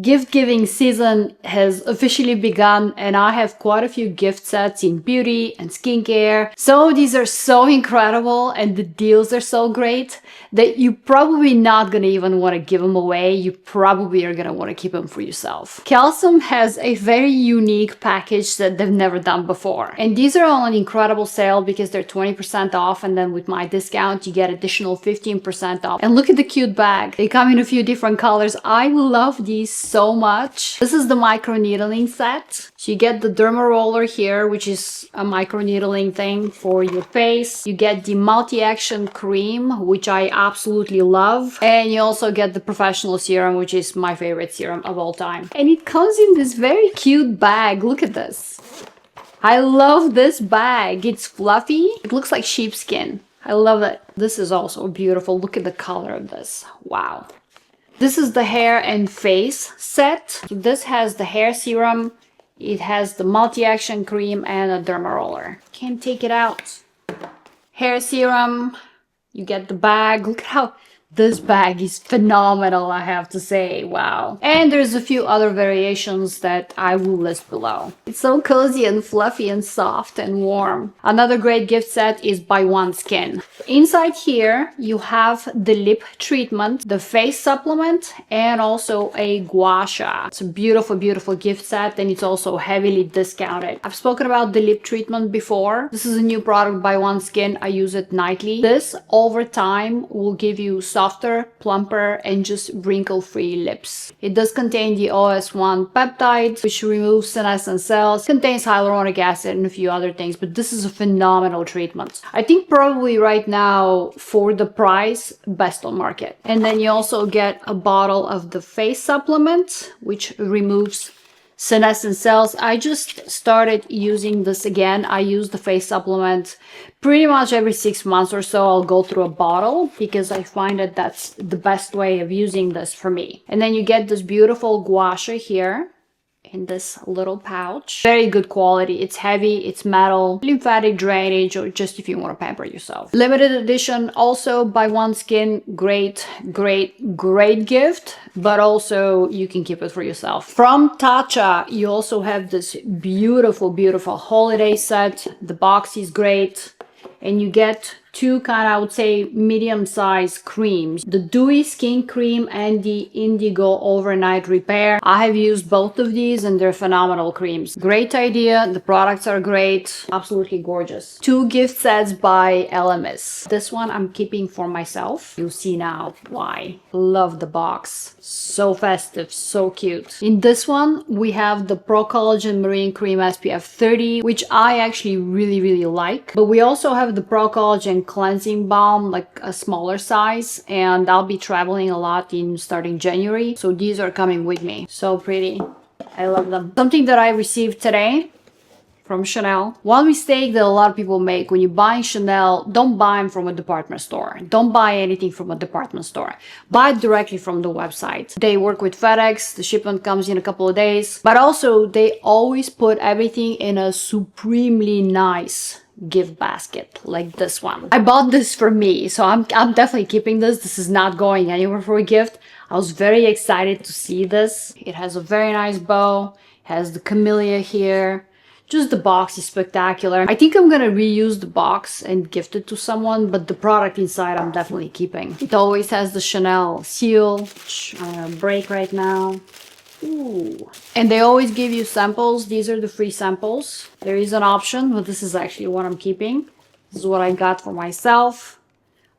Gift giving season has officially begun, and I have quite a few gift sets in beauty and skincare. So these are so incredible and the deals are so great that you probably not gonna even want to give them away. You probably are gonna want to keep them for yourself. Calecim has a very unique package that they've never done before. And these are on an incredible sale because they're 20% off, and then with my discount you get additional 15% off. And look at the cute bag. They come in a few different colors. I love these so much. This is the micro needling set. So you get the derma roller here, which is a micro needling thing for your face. You get the multi-action cream, which I absolutely love. And you also get the professional serum, which is my favorite serum of all time. And it comes in this very cute bag. Look at this. I love this bag. It's fluffy. It looks like sheepskin. I love it. This is also beautiful. Look at the color of this. Wow. This is the hair and face set. So this has the hair serum, it has the multi-action cream, and a derma roller. Can't take it out. Hair serum, you get the bag. Look at how this bag is phenomenal, I have to say. Wow. And there's a few other variations that I will list below. It's so cozy and fluffy and soft and warm. Another great gift set is Buy One Skin. Inside here you have the lip treatment, the face supplement, and also a gua sha. It's a beautiful, beautiful gift set, and it's also heavily discounted. I've spoken about the lip treatment before. This is a new product by One Skin. I use it nightly. This over time will give you softer, plumper, and just wrinkle-free lips. It does contain the OS1 peptide, which removes senescent cells, contains hyaluronic acid and a few other things, but this is a phenomenal treatment. I think probably right now, for the price, best on market. And then you also get a bottle of the face supplement, which removes senescent cells. I just started using this again. I use the face supplement pretty much every 6 months or so. I'll go through a bottle because I find that that's the best way of using this for me. And then you get this beautiful gua sha here in this little pouch. Very good quality. It's heavy, it's metal, lymphatic drainage, or just if you want to pamper yourself. Limited edition also by One Skin. Great, great, great gift, but also you can keep it for yourself. From Tatcha, you also have this beautiful, beautiful holiday set. The box is great. And you get two kind of, I would say, medium-sized creams. The Dewy Skin Cream and the Indigo Overnight Repair. I have used both of these and they're phenomenal creams. Great idea. The products are great. Absolutely gorgeous. Two gift sets by Elemis. This one I'm keeping for myself. You'll see now why. Love the box. So festive, so cute. In this one, we have the Pro Collagen Marine Cream SPF 30, which I actually really, really like. But we also have the Pro Collagen Cleansing Balm, like a smaller size, and I'll be traveling a lot in starting January, so these are coming with me. So pretty. I love them. Something that I received today from Chanel. One mistake that a lot of people make when you're buying Chanel, don't buy them from a department store. Don't buy anything from a department store. Buy it directly from the website. They work with FedEx, the shipment comes in a couple of days, but also they always put everything in a supremely nice gift basket like this one. I bought this for me, so I'm definitely keeping this. This is not going anywhere for a gift. I was very excited to see this. It has a very nice bow, has the camellia here. Just the box is spectacular. I think I'm gonna reuse the box and gift it to someone, but the product inside I'm definitely keeping. It always has the Chanel seal, which I'm gonna break right now. Ooh. And they always give you samples. These are the free samples. There is an option, but this is actually what I'm keeping. This is what I got for myself.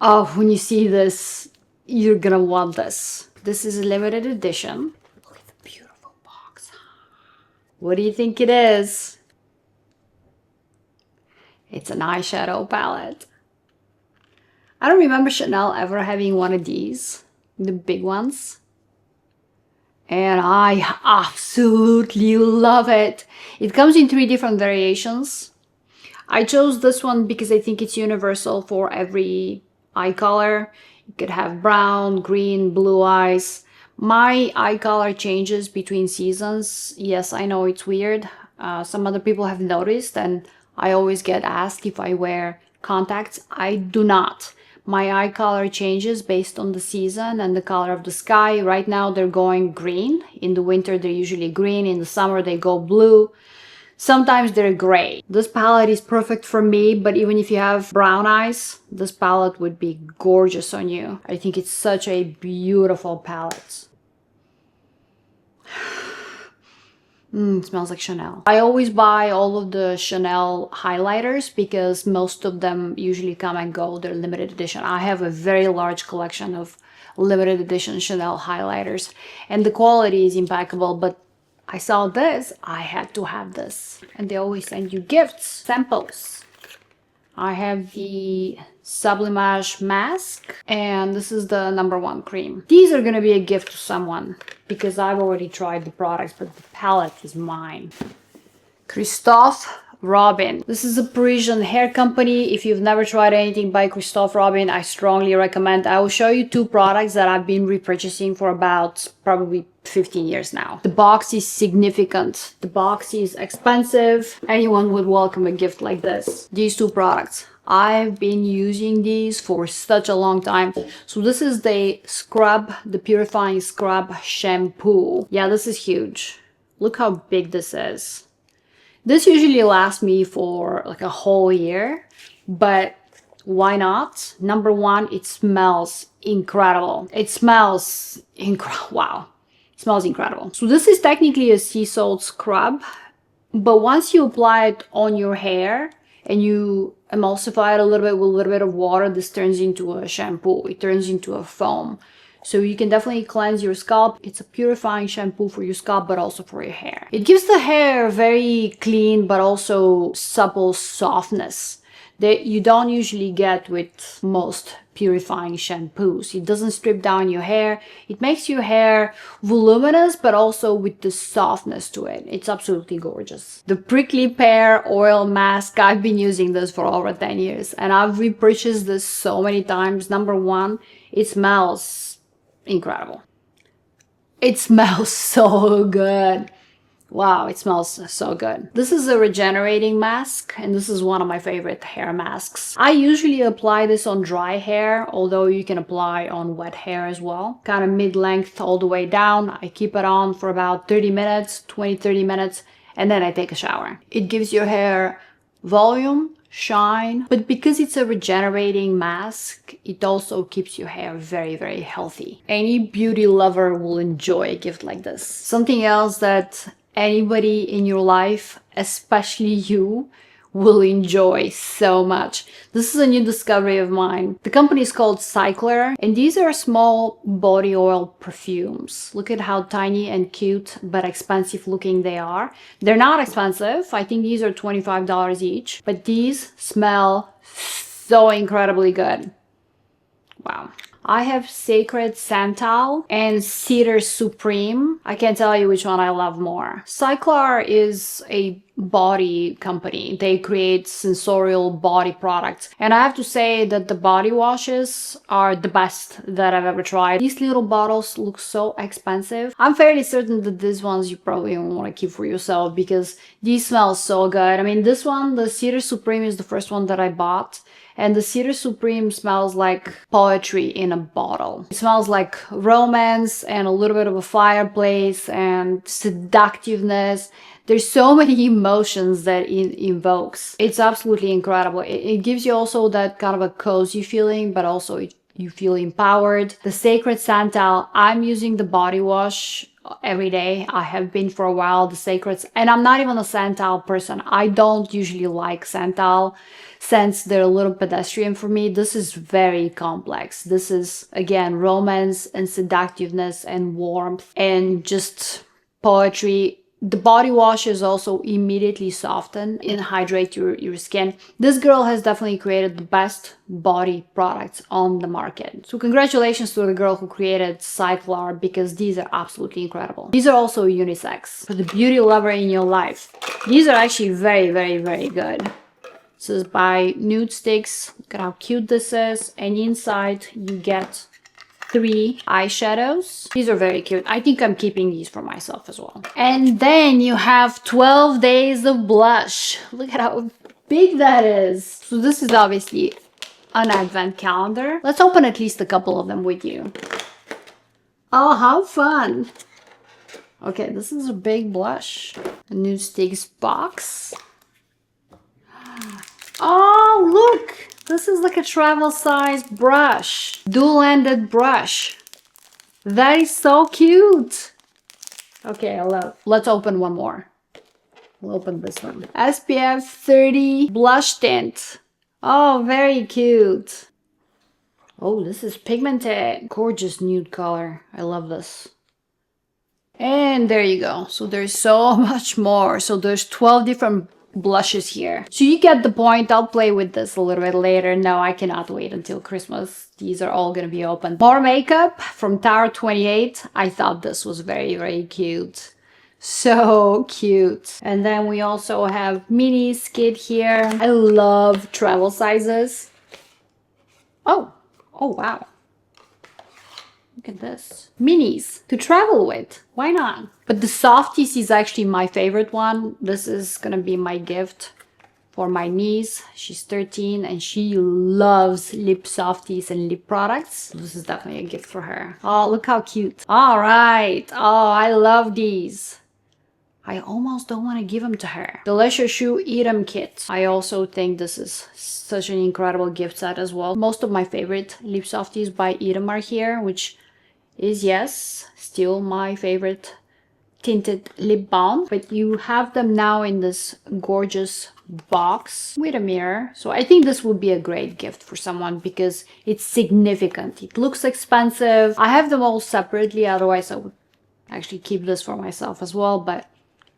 Oh, when you see this, you're gonna want this. This is a limited edition. Look at the beautiful box. What do you think it is? It's an eyeshadow palette. I don't remember Chanel ever having one of these, the big ones. And I absolutely love it. It comes in 3 different variations. I chose this one because I think it's universal for every eye color. You could have brown, green, blue eyes. My eye color changes between seasons. Yes, I know it's weird. Some other people have noticed, and I always get asked if I wear contacts. I do not. My eye color changes based on the season and the color of the sky. Right now they're going green. In the winter they're usually green. In the summer they go blue. Sometimes they're gray. This palette is perfect for me, but even if you have brown eyes, this palette would be gorgeous on you. I think it's such a beautiful palette. It smells like Chanel. I always buy all of the Chanel highlighters because most of them usually come and go. They're limited edition. I have a very large collection of limited edition Chanel highlighters and the quality is impeccable, but I saw this, I had to have this. And they always send you gifts, samples. I have the Sublimage mask and this is the #1 cream. These are gonna be a gift to someone because I've already tried the products, but the palette is mine. Christophe Robin. This is a Parisian hair company. If you've never tried anything by Christophe Robin, I strongly recommend. I will show you 2 products that I've been repurchasing for about probably 15 years now. The box is significant. The box is expensive. Anyone would welcome a gift like this. These 2 products. I've been using these for such a long time. So this is the scrub, the purifying scrub shampoo. Yeah, this is huge. Look how big this is. This usually lasts me for like a whole year, but why not? #1, it smells incredible. It smells wow. It smells incredible. So this is technically a sea salt scrub, but once you apply it on your hair and you emulsify it a little bit with a little bit of water, this turns into a shampoo. It turns into a foam. So you can definitely cleanse your scalp. It's a purifying shampoo for your scalp, but also for your hair. It gives the hair very clean, but also supple softness that you don't usually get with most purifying shampoos. It doesn't strip down your hair. It makes your hair voluminous, but also with the softness to it. It's absolutely gorgeous. The Prickly Pear Oil Mask. I've been using this for over 10 years and I've repurchased this so many times. #1, it smells incredible. It smells so good. Wow, it smells so good. This is a regenerating mask and this is one of my favorite hair masks. I usually apply this on dry hair, although you can apply on wet hair as well. Kind of mid-length all the way down. I keep it on for about 30 minutes, 20-30 minutes, and then I take a shower. It gives your hair volume, shine, but because it's a regenerating mask, it also keeps your hair very, very healthy. Any beauty lover will enjoy a gift like this. Something else that anybody in your life, especially you, will enjoy so much. This is a new discovery of mine. The company is called Cyklar, and these are small body oil perfumes. Look at how tiny and cute but expensive looking they are. They're not expensive. I think these are $25 each, but these smell so incredibly good. Wow. I have Sacred Santal and Cedar Supreme. I can't tell you which one I love more. Cyklar is a body company. They create sensorial body products. And I have to say that the body washes are the best that I've ever tried. These little bottles look so expensive. I'm fairly certain that these ones you probably won't want to keep for yourself because these smell so good. I mean, this one, the Cedar Supreme, is the first one that I bought. And the Cedar Supreme smells like poetry in a bottle. It smells like romance and a little bit of a fireplace and seductiveness. There's so many emotions that it invokes. It's absolutely incredible. It gives you also that kind of a cozy feeling, but also you feel empowered. The Sacred Santal, I'm using the body wash every day. I have been for a while, the Sacreds, and I'm not even a Santal person. I don't usually like Santal scents. They're a little pedestrian for me. This is very complex. This is, again, romance and seductiveness and warmth and just poetry. The body washes also immediately soften and hydrate your skin. This girl has definitely created the best body products on the market. So congratulations to the girl who created Cyklar, because these are absolutely incredible. These are also unisex. For the beauty lover in your life, these are actually very, very, very good. This is by Nudestix. Look at how cute this is. And inside you get 3 eyeshadows. These are very cute. I think I'm keeping these for myself as well. And then you have 12 days of blush. Look at how big that is. So this is obviously an advent calendar. Let's open at least a couple of them with you. Oh, how fun. Okay, this is a big blush. A Nudestix box. Oh, look! This is like a travel size brush. Dual-ended brush. That is so cute. Okay, I love. Let's open one more. We'll open this one. SPF 30 blush tint. Oh, very cute. Oh, this is pigmented. Gorgeous nude color. I love this. And there you go. So there's so much more. So there's 12 different blushes here. So you get the point. I'll play with this a little bit later. No, I cannot wait until Christmas. These are all going to be open. More makeup from Tower 28. I thought this was very, very cute. So cute. And then we also have mini skid here. I love travel sizes. Oh wow. Look at this. Minis to travel with. Why not? But the Softies is actually my favorite one. This is gonna be my gift for my niece. She's 13 and she loves lip softies and lip products. This is definitely a gift for her. Oh, look how cute. All right. Oh, I love these. I almost don't want to give them to her. The Leisure Shoe Eadem kit. I also think this is such an incredible gift set as well. Most of my favorite lip softies by Eadem are here, which is, yes, still my favorite tinted lip balm. But you have them now in this gorgeous box with a mirror. So I think this would be a great gift for someone because it's significant. It looks expensive. I have them all separately, otherwise I would actually keep this for myself as well. But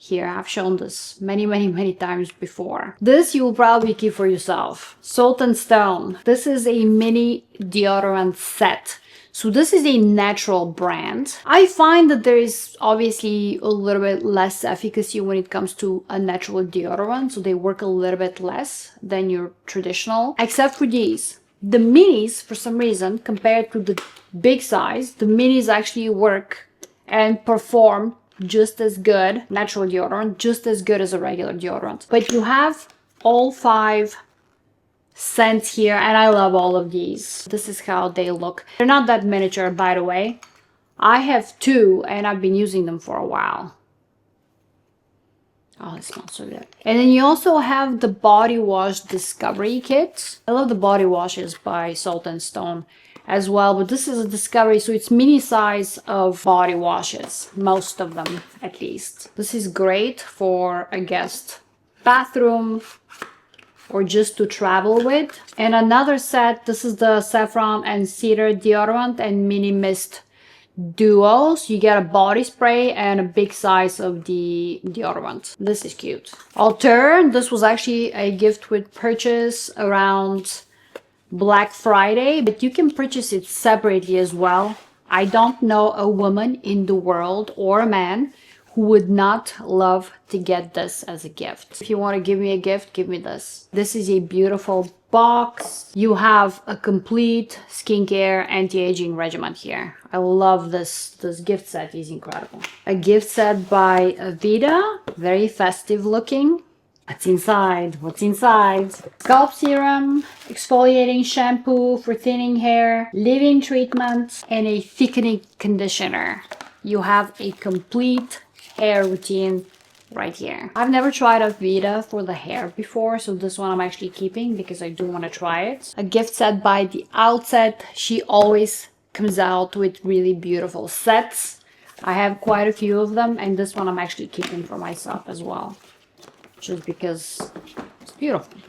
here, I've shown this many times before. This you will probably keep for yourself. Salt and Stone. This is a mini deodorant set. So this is a natural brand. I find that there is obviously a little bit less efficacy when it comes to a natural deodorant. So they work a little bit less than your traditional, except for these. The minis, for some reason, compared to the big size, the minis actually work and perform just as good, natural deodorant, just as good as a regular deodorant. But you have all 5 scents here, and I love all of these. This is how they look. They're not that miniature, by the way. I have 2, and I've been using them for a while. Oh, it smells so good. And then you also have the Body Wash Discovery Kit. I love the body washes by Salt and Stone as well, but this is a Discovery, so it's mini size of body washes, most of them at least. This is great for a guest bathroom or just to travel with. And another set, this is the Saffron and Cedar deodorant and mini mist duo. So you get a body spray and a big size of the deodorant. This is cute. Alter, this was actually a gift with purchase around Black Friday, but you can purchase it separately as well. I don't know a woman in the world or a man who would not love to get this as a gift. If you want to give me a gift, give me this. This is a beautiful box. You have a complete skincare anti-aging regimen here. I love this. This gift set is incredible. A gift set by Aveda, very festive looking. What's inside? What's inside? Scalp serum, exfoliating shampoo for thinning hair, leave-in treatment, and a thickening conditioner. You have a complete hair routine right here. I've never tried Aveda for the hair before, so this one I'm actually keeping because I do want to try it. A gift set by The Outset. She always comes out with really beautiful sets. I have quite a few of them, and this one I'm actually keeping for myself as well, just because it's beautiful.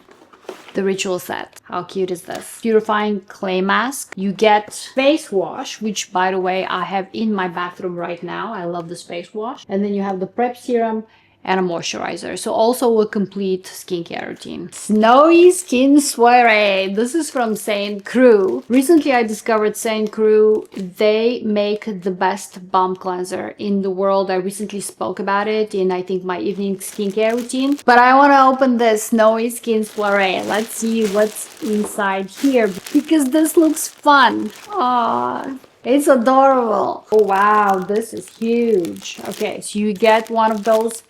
The Ritual set. How cute is this? Purifying clay mask. You get face wash, which by the way I have in my bathroom right now. I love this face wash. And then you have the prep serum and a moisturizer. So also a complete skincare routine. Snowy Skin Soiree. This is from Saint Crew. Recently I discovered Saint Crew. They make the best balm cleanser in the world. I recently spoke about it in, I think, my evening skincare routine. But I want to open this Snowy Skin Soiree. Let's see what's inside here because this looks fun. Aww. It's adorable. Oh wow, this is huge. Okay, so you get one of those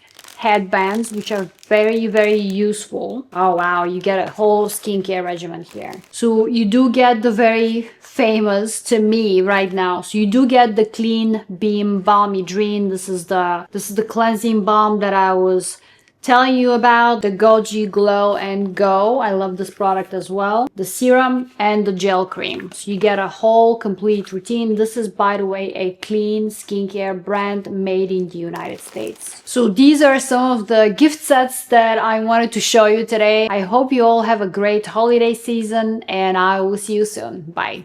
headbands, which are very, very useful. Oh wow, you get a whole skincare regimen here. So you do get the very famous to me right now. So you do get the Clean Beam Balmy Dream. This is the cleansing balm that I was telling you about, the Goji Glow and Go. I love this product as well. The serum and the gel cream. So you get a whole complete routine. This is, by the way, a clean skincare brand made in the United States. So these are some of the gift sets that I wanted to show you today. I hope you all have a great holiday season and I will see you soon. Bye.